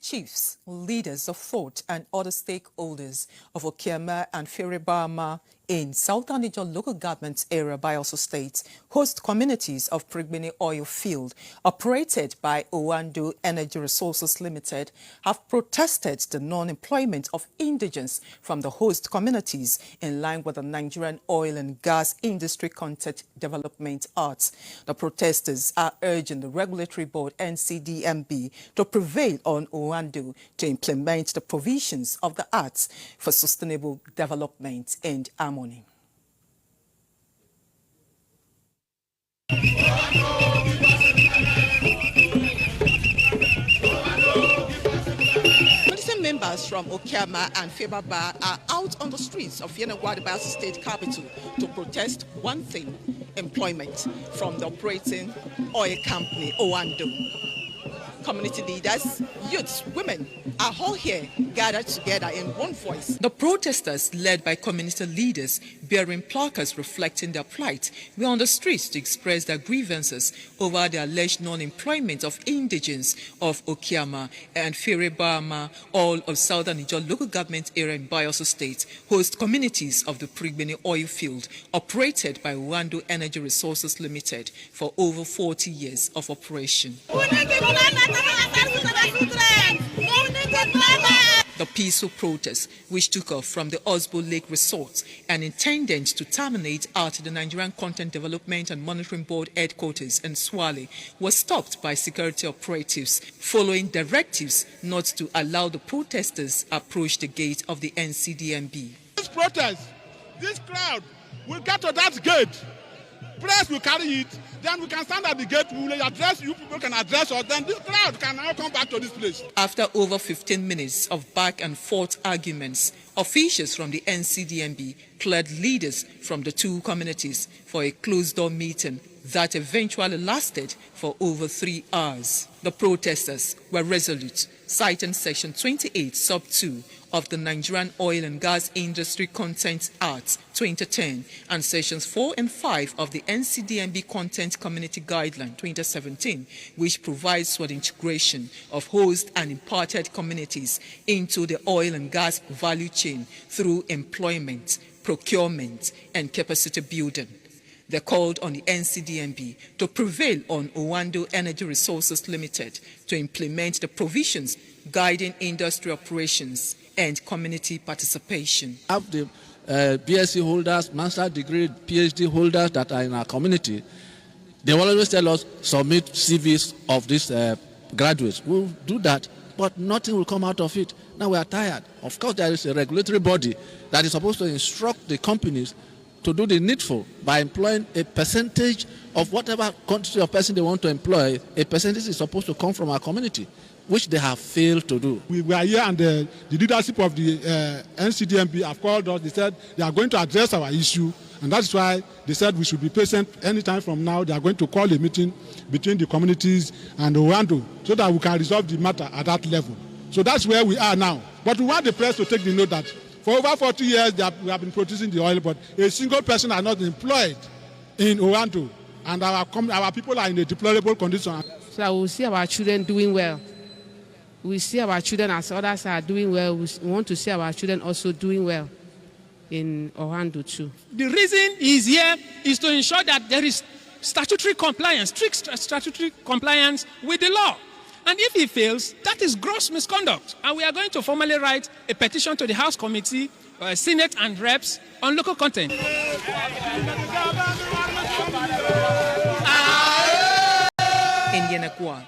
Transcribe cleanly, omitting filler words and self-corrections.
chiefs, leaders of Fort and other stakeholders of Okiama and Feribama in Southern Niger local government area by also state host communities of Prigbini oil field operated by OANDO Energy Resources Limited have protested the non-employment of indigents from the host communities in line with the Nigerian Oil and Gas Industry Content Development Act. The protesters are urging the regulatory board NCDMB to prevail on OANDO to implement the provisions of the Act for sustainable development and harmony. Members from Okiama and Febaba are out on the streets of Yenagoa State capital to protest one thing: employment from the operating oil company OANDO. Community leaders, youths, women are all here gathered together in one voice. The protesters, led by community leaders bearing placards reflecting their plight, were on the streets to express their grievances over the alleged non-employment of indigents of Okiama and Feribama, all of Southern Niger local government area in Bayelsa State, host communities of the Prigbini oil field operated by OANDO Energy Resources Limited for over 40 years of operation. The peaceful protest, which took off from the Osbo Lake Resort and intended to terminate at the Nigerian Content Development and Monitoring Board headquarters in Swale, was stopped by security operatives following directives not to allow the protesters approach the gate of the NCDMB. This protest, this crowd will get to that gate. Press will carry it, then we can stand at the gate, we will address you, people can address us, then this crowd can now come back to this place. After over 15 minutes of back and forth arguments, officials from the NCDMB cleared leaders from the two communities for a closed-door meeting that eventually lasted for over 3 hours. The protesters were resolute, citing Section 28, Sub 2 of the Nigerian Oil and Gas Industry Content Act 2010 and Sections 4 and 5 of the NCDMB Content Community Guideline 2017, which provides for the integration of host and imparted communities into the oil and gas value chain through employment, procurement, and capacity building. They called on the NCDMB to prevail on OANDO Energy Resources Limited to implement the provisions guiding industry operations and community participation. Have the BSc holders, master's degree, PhD holders that are in our community, they will always tell us, submit CVs of these graduates. We'll do that, but nothing will come out of it. Now we are tired. Of course, there is a regulatory body that is supposed to instruct the companies to do the needful by employing a percentage of whatever quantity of person they want to employ. A percentage is supposed to come from our community, which they have failed to do. We were here and the leadership of the NCDMB have called us. They said they are going to address our issue, and that's why they said we should be patient. Anytime from now, they are going to call a meeting between the communities and OANDO so that we can resolve the matter at that level. So that's where we are now. But we want the press to take the note that for over 40 years, we have been producing the oil, but a single person are not employed in OANDO, and our people are in a deplorable condition. So that we will see our children doing well. We see our children as others are doing well. We want to see our children also doing well in OANDO too. The reason is here is to ensure that there is statutory compliance, strict statutory compliance with the law. And if it fails, that is gross misconduct. And we are going to formally write a petition to the House Committee, Senate and Reps on local content. In Yenagoa,